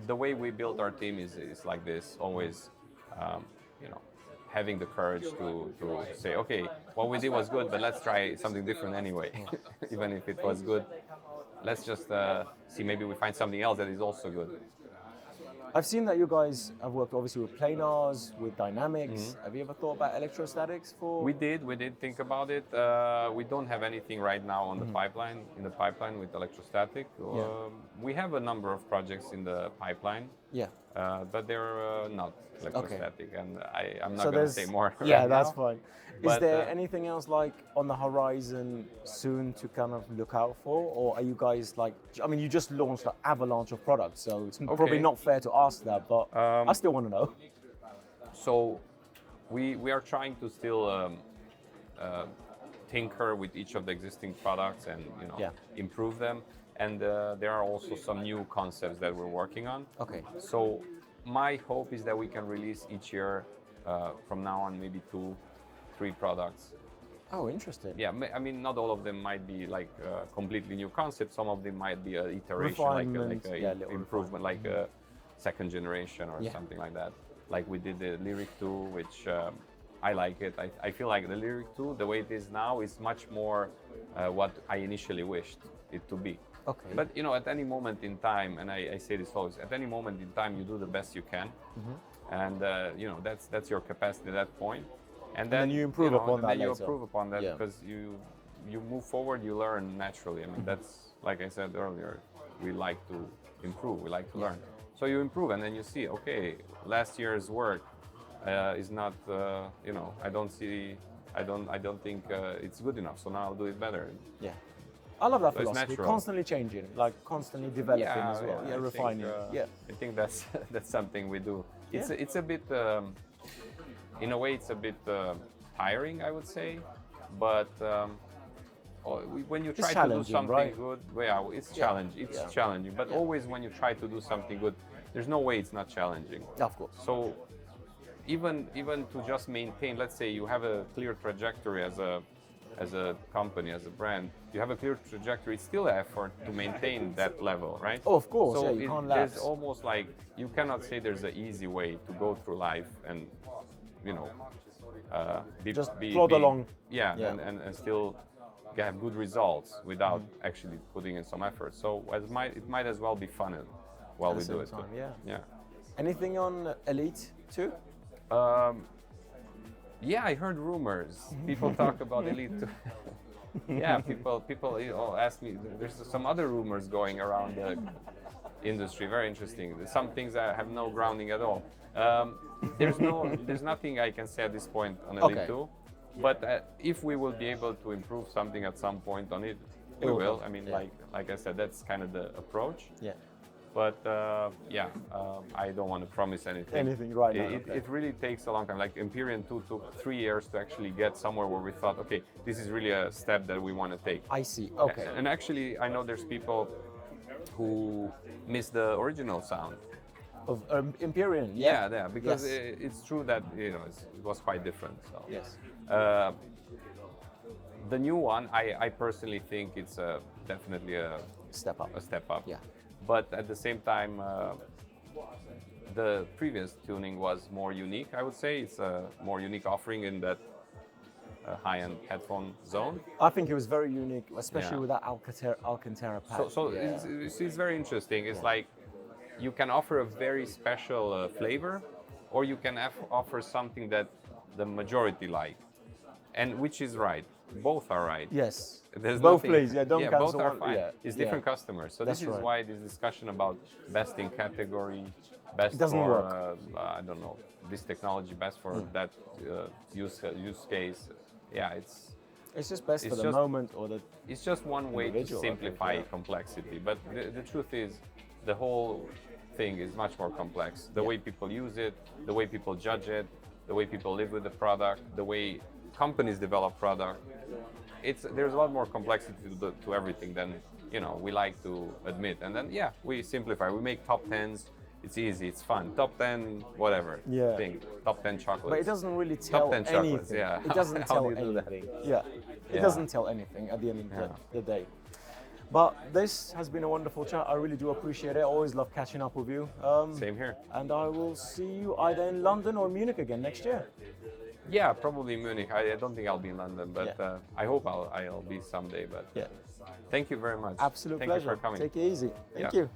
the way we built our team is like this. Always, having the courage to say, okay, what we did was good, but let's try something different anyway. Even if it was good, let's just see, maybe we find something else that is also good. I've seen that you guys have worked obviously with planars, with dynamics. Have you ever thought about electrostatics for? We did think about it. We don't have anything right now on the pipeline with electrostatic. We have a number of projects in the pipeline. Yeah. But they're not electrostatic, and I'm not So going to say more. Yeah, right that's now. fine. Is But, there anything else like on the horizon soon to kind of look out for, or are you guys like? I mean, you just launched an avalanche of products, so it's probably not fair to ask that, but I still want to know. So we are trying to still tinker with each of the existing products and improve them. And there are also some new concepts that we're working on. Okay. So my hope is that we can release each year from now on maybe 2-3 products. Oh, interesting. Yeah, I mean, not all of them might be like completely new concepts. Some of them might be an iteration, Refinement, like a improvement, like a second generation or something like that. Like we did the Lyric 2, which I like it. I feel like the Lyric 2, the way it is now, is much more what I initially wished it to be. Okay. But at any moment in time, and I say this always, at any moment in time, you do the best you can, and that's your capacity at that point. And then you improve upon that then you later. improve upon that because you move forward, you learn naturally. I mean, that's like I said earlier, we like to improve, we like to learn. So you improve, and then you see, okay, last year's work is not, I don't think it's good enough. So now I'll do it better. Yeah. I love that So it's philosophy. natural. Constantly changing, like constantly developing as well. I Refining. think, I think that's something we do. It's a bit, in a way, it's a bit tiring, I would say. But when you try to do something good, it's challenging. It's challenging. But always when you try to do something good, there's no way it's not challenging. Of course. So even to just maintain, let's say you have a clear trajectory as a company, as a brand, you have a clear trajectory, it's still an effort to maintain that level, right? Oh, of course, so you can't there's lapse. almost like, you cannot say there's an easy way to go through life and, just plod along. Yeah, and still have good results without actually putting in some effort. So it might as well be fun while we do it. Time, Yeah. Anything on Elite too? Yeah, I heard rumors. People talk about Elite. Yeah, people ask me. There's some other rumors going around the industry. Very interesting. Some things that have no grounding at all. There's nothing I can say at this point on Elite 2. But if we will be able to improve something at some point on it, we will. I mean, like I said, that's kind of the approach. Yeah. But I don't want to promise anything. Anything right now. It really takes a long time. Like Empyrean 2 took 3 years to actually get somewhere where we thought, okay, this is really a step that we want to take. I see. Okay. And actually, I know there's people who miss the original sound of Empyrean. Yeah, because it's true that it was quite different. So. Yes. The new one, I personally think it's definitely a step up. Yeah. But at the same time, the previous tuning was more unique, I would say. It's a more unique offering in that high-end headphone zone. I think it was very unique, especially with that Alcantara pack. So it's very interesting. It's like you can offer a very special flavor, or you can offer something that the majority like, and which is right. Both are right. Yes. There's both nothing, please. Yeah, don't yeah, cancel both are one. fine. Yeah. It's different yeah. customers. So That's this is right. why this discussion about best in category, best It doesn't for work. I don't know, this technology best for that use case. Yeah, It's just best it's for the moment or the. it's just one way to individual, I think, simplify yeah. complexity. But the truth is, the whole thing is much more complex. The way people use it, the way people judge it, the way people live with the product, the way companies develop product. There's a lot more complexity to everything than we like to admit. And then we simplify. We make top 10s. It's easy. It's fun. Top 10, whatever. Yeah. Thing. Top 10 chocolates. But it doesn't really tell top 10 anything. chocolates. Yeah. It doesn't How tell do you do that? anything. Yeah. It Yeah. doesn't tell anything at the end of the day. But this has been a wonderful chat. I really do appreciate it. I always love catching up with you. Same here. And I will see you either in London or Munich again next year. Yeah, probably Munich. I don't think I'll be in London, but I hope I'll be someday. But thank you very much. Absolute Thank pleasure. you for coming. Take it easy. Thank Yeah. you.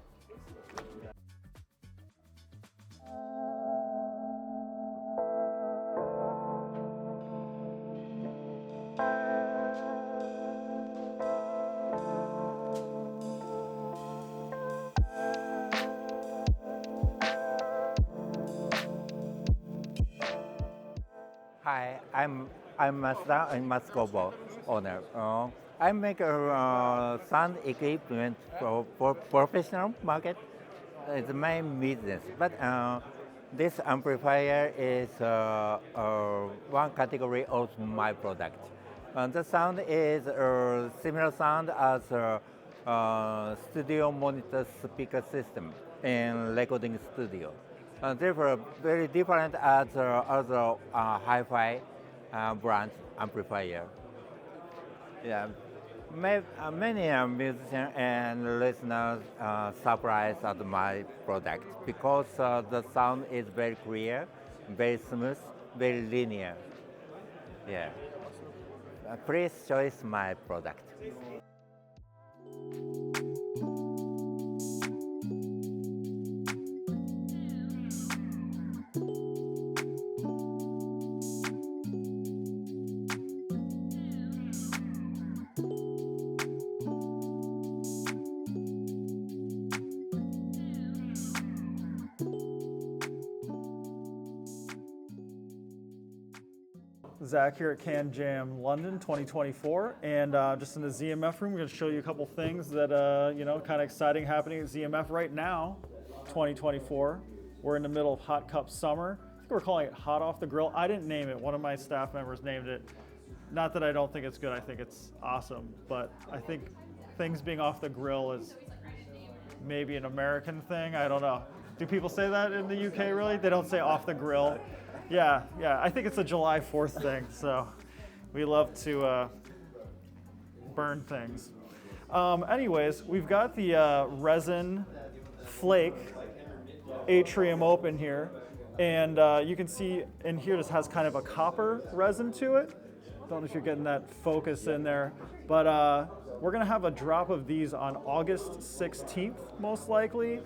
Hi, I'm Masskobo owner. I make a sound equipment for professional market. It's the main business, but this amplifier is one category of my product. The sound is a similar sound as a studio monitor speaker system in recording studio. Therefore, very different as other HiFi brand amplifier. Yeah, many musicians and listeners surprised at my product because the sound is very clear, very smooth, very linear. Yeah, please choose my product. Zach here at CANJAM London 2024, and just in the ZMF room, we're going to show you a couple things that kind of exciting happening at ZMF right now, 2024. We're in the middle of Hot Cup Summer. I think we're calling it Hot Off the Grill. I didn't name it. One of my staff members named it. Not that I don't think it's good. I think it's awesome, but I think things being off the grill is maybe an American thing. I don't know. Do people say that in the UK? Really? They don't say off the grill. Yeah, I think it's a July 4th thing, so we love to burn things. Anyways, we've got the resin flake atrium open here, and you can see in here this has kind of a copper resin to it. Don't know if you're getting that focus in there, but we're gonna have a drop of these on August 16th, most likely.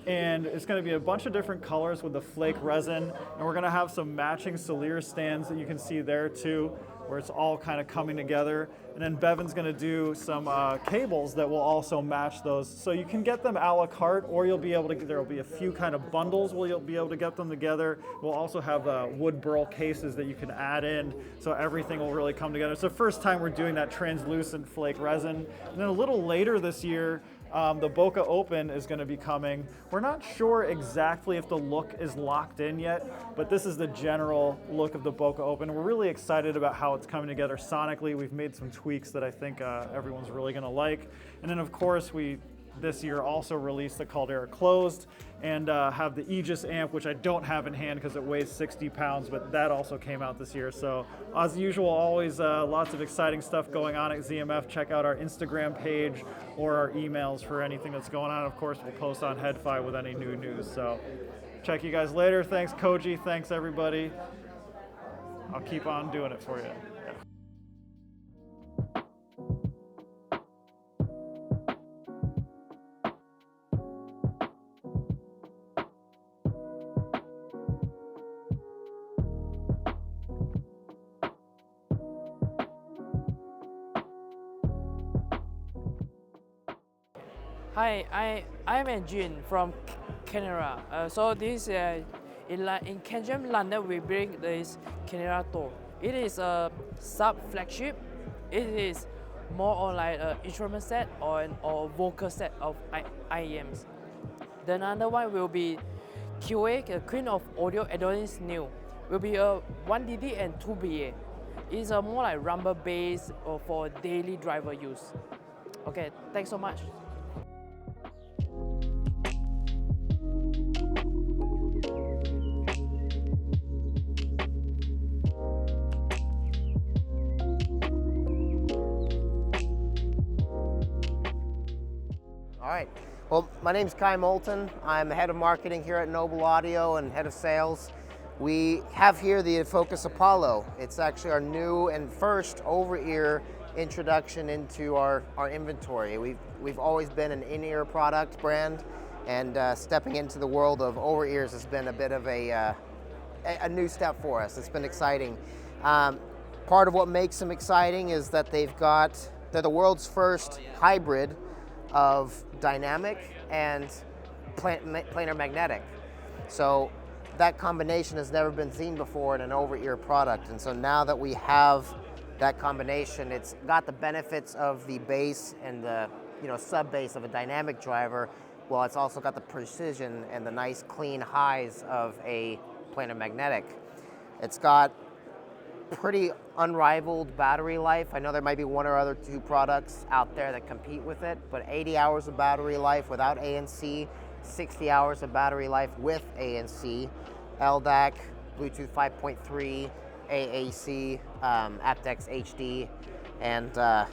And it's going to be a bunch of different colors with the flake resin, and we're going to have some matching Solier stands that you can see there too, where it's all kind of coming together. And then Bevan's going to do some cables that will also match those, so you can get them a la carte, or you'll be able to. There will be a few kind of bundles where you'll be able to get them together. We'll also have wood burl cases that you can add in, so everything will really come together. It's the first time we're doing that translucent flake resin. And then a little later this year, the Boca Open is going to be coming. We're not sure exactly if the look is locked in yet, but this is the general look of the Boca Open. We're really excited about how it's coming together sonically. We've made some tweaks that I think everyone's really going to like. And then, of course, we this year also released the Caldera Closed and have the Aegis amp, which I don't have in hand because it weighs 60 pounds, but that also came out this year. So as usual, always lots of exciting stuff going on at ZMF. Check out our Instagram page or our emails for anything that's going on. Of course, we'll post on HeadFi with any new news. So check you guys later. Thanks, Koji. Thanks, everybody. I'll keep on doing it for you. I'm Jin from KINERA. So this in CANJAm London we bring this KINERA tour. It is a sub flagship. It is more on like an instrument set or vocal set of IEMs. The another one will be QA, the Queen of Audio Adonis New. Will be a 1DD and 2BA. It's a more like rumble bass for daily driver use. Okay, thanks so much. All right. Well, my name is Kai Moulton. I'm the head of marketing here at Noble Audio and head of sales. We have here the Focus Apollo. It's actually our new and first over-ear introduction into our inventory. We've always been an in-ear product brand, and stepping into the world of over-ears has been a bit of a new step for us. It's been exciting. Part of what makes them exciting is that they're the world's first hybrid of dynamic and planar magnetic. So that combination has never been seen before in an over-ear product. And so now that we have that combination, it's got the benefits of the bass and the sub bass of a dynamic driver. Well, it's also got the precision and the nice clean highs of a planar magnetic. It's got pretty unrivaled battery life. I know there might be one or two products out there that compete with it, but 80 hours of battery life without ANC, 60 hours of battery life with ANC, LDAC, Bluetooth 5.3, AAC, aptX HD, and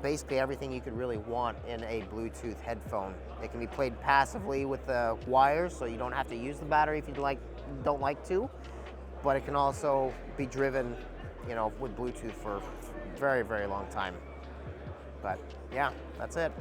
basically everything you could really want in a Bluetooth headphone. It can be played passively with the wires, so you don't have to use the battery if you don't like to, but it can also be driven with Bluetooth for a very, very long time. But yeah, that's it.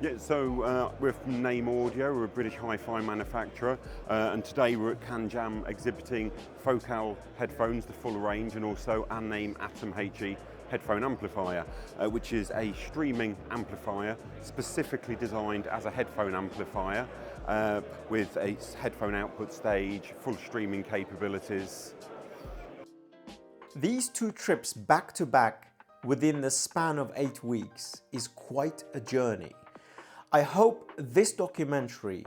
Yeah, so we're from Naim Audio, we're a British hi-fi manufacturer, and today we're at CANJAM exhibiting Focal headphones, the full range, and also our Naim Atom HE headphone amplifier, which is a streaming amplifier specifically designed as a headphone amplifier with a headphone output stage, full streaming capabilities. These two trips back to back within the span of 8 weeks is quite a journey. I hope this documentary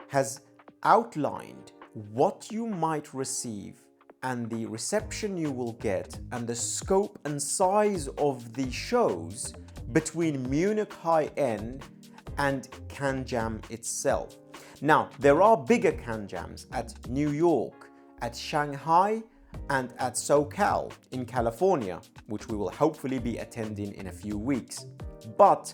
has outlined what you might receive and the reception you will get and the scope and size of the shows between Munich Hi-End and CANJAM itself. Now, there are bigger CANJAMs at New York, at Shanghai, and at SoCal in California, which we will hopefully be attending in a few weeks. But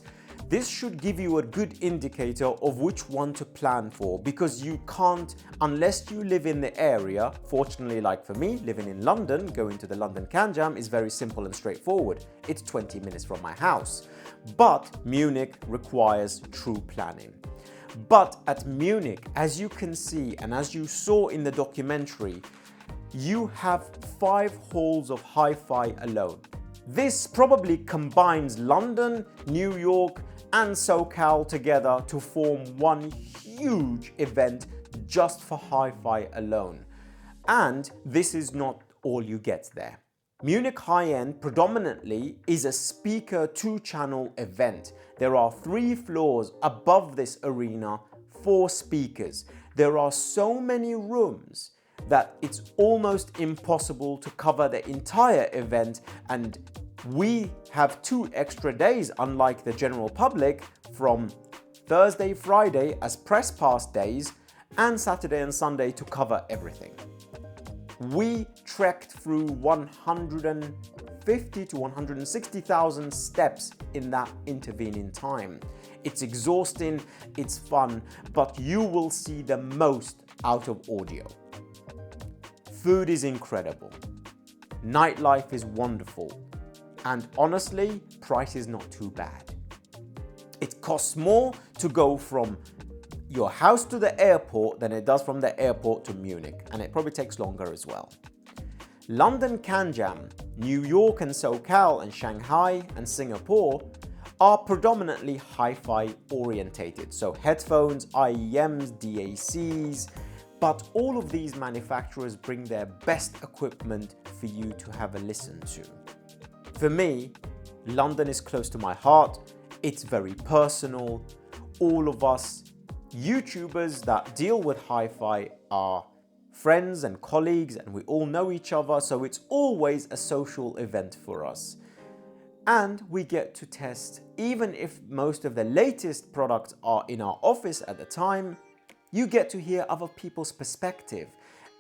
this should give you a good indicator of which one to plan for, because you can't, unless you live in the area. Fortunately, like for me, living in London, going to the London CANJAM is very simple and straightforward. It's 20 minutes from my house. But Munich requires true planning. But at Munich, as you can see and as you saw in the documentary, you have 5 halls of hi-fi alone. This probably combines London, New York, and SoCal together to form one huge event just for hi-fi alone. And this is not all you get there. Munich Hi-End predominantly is a speaker 2-channel event. There are 3 floors above this arena for speakers. There are so many rooms that it's almost impossible to cover the entire event, and we have 2 extra days, unlike the general public, from Thursday, Friday as press pass days, and Saturday and Sunday to cover everything. We trekked through 150 to 160,000 steps in that intervening time. It's exhausting, it's fun, but you will see the most out of audio. Food is incredible. Nightlife is wonderful. And honestly, price is not too bad. It costs more to go from your house to the airport than it does from the airport to Munich, and it probably takes longer as well. London CANJAM, New York and SoCal, and Shanghai and Singapore are predominantly hi-fi orientated, so headphones, IEMs, DACs, but all of these manufacturers bring their best equipment for you to have a listen to. For me, London is close to my heart, it's very personal. All of us YouTubers that deal with hi-fi are friends and colleagues, and we all know each other, so it's always a social event for us. And we get to test, even if most of the latest products are in our office at the time, you get to hear other people's perspective,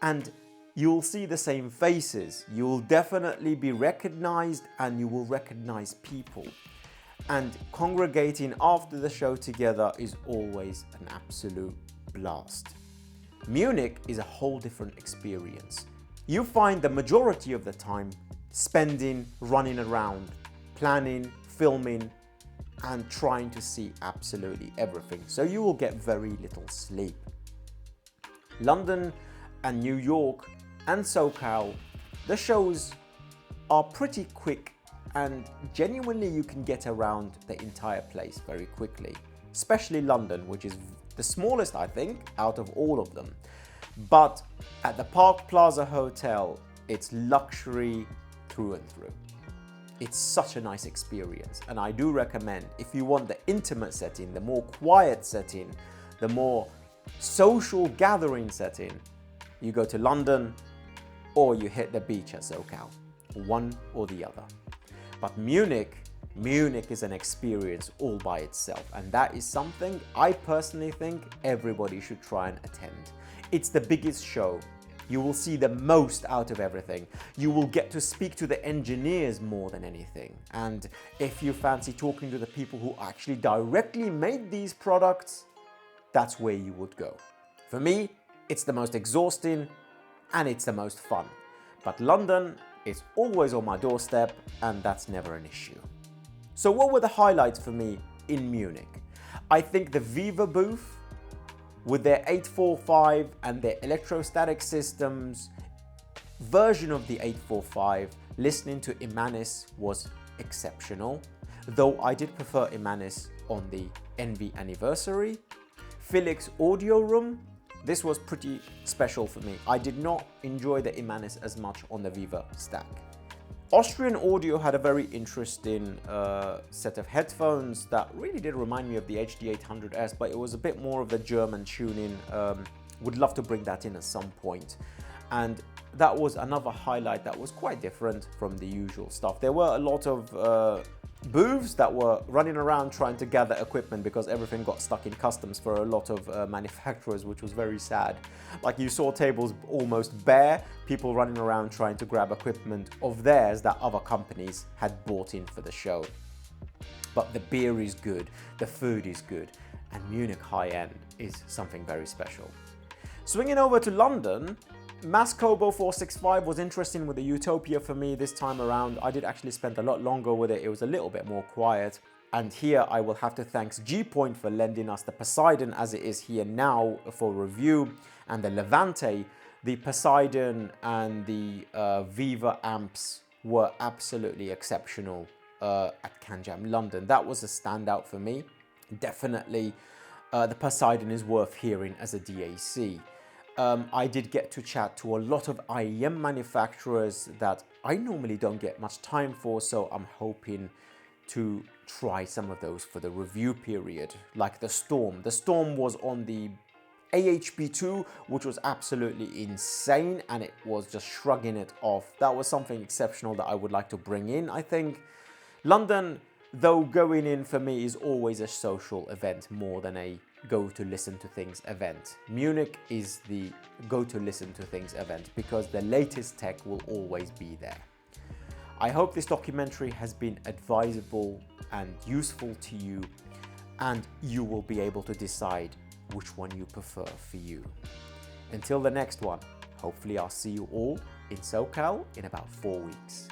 and you'll see the same faces. You'll definitely be recognized, and you will recognize people. And congregating after the show together is always an absolute blast. Munich is a whole different experience. You find the majority of the time spending running around, planning, filming, and trying to see absolutely everything. So you will get very little sleep. London and New York and SoCal, the shows are pretty quick, and genuinely you can get around the entire place very quickly, especially London, which is the smallest, I think, out of all of them. But at the Park Plaza Hotel, it's luxury through and through. It's such a nice experience, and I do recommend, if you want the intimate setting, the more quiet setting, the more social gathering setting, you go to London or you hit the beach at SoCal, one or the other. But Munich is an experience all by itself, and that is something I personally think everybody should try and attend. It's the biggest show. You will see the most out of everything. You will get to speak to the engineers more than anything. And if you fancy talking to the people who actually directly made these products, that's where you would go. For me, it's the most exhausting and it's the most fun. But London is always on my doorstep, and that's never an issue. So what were the highlights for me in Munich? I think the Viva booth with their 845 and their electrostatic systems version of the 845, listening to Imanis was exceptional, though I did prefer Imanis on the Envy Anniversary. Felix Audio Room, this was pretty special for me. I did not enjoy the Imanis as much on the Viva stack. Austrian Audio had a very interesting set of headphones that really did remind me of the HD800S, but it was a bit more of the German tuning. Would love to bring that in at some point. And that was another highlight that was quite different from the usual stuff. There were a lot of booths that were running around trying to gather equipment because everything got stuck in customs for a lot of manufacturers, which was very sad. Like, you saw tables almost bare, people running around trying to grab equipment of theirs that other companies had bought in for the show. But the beer is good, the food is good, and Munich Hi-End is something very special. Swinging over to London, Masskobo 465 was interesting with the Utopia for me this time around. I did actually spend a lot longer with it. It was a little bit more quiet. And here I will have to thank G-Point for lending us the Poseidon as it is here now for review, and the Levante. The Poseidon and the Viva amps were absolutely exceptional at CANJAM London. That was a standout for me. Definitely the Poseidon is worth hearing as a DAC. I did get to chat to a lot of IEM manufacturers that I normally don't get much time for, so I'm hoping to try some of those for the review period, like the Storm. The Storm was on the AHB2, which was absolutely insane, and it was just shrugging it off. That was something exceptional that I would like to bring in, I think. London, though, going in for me is always a social event more than a go to listen to things event. Munich is the go to listen to things event because the latest tech will always be there. I hope this documentary has been advisable and useful to you, and you will be able to decide which one you prefer for you. Until the next one, hopefully I'll see you all in SoCal in about 4 weeks.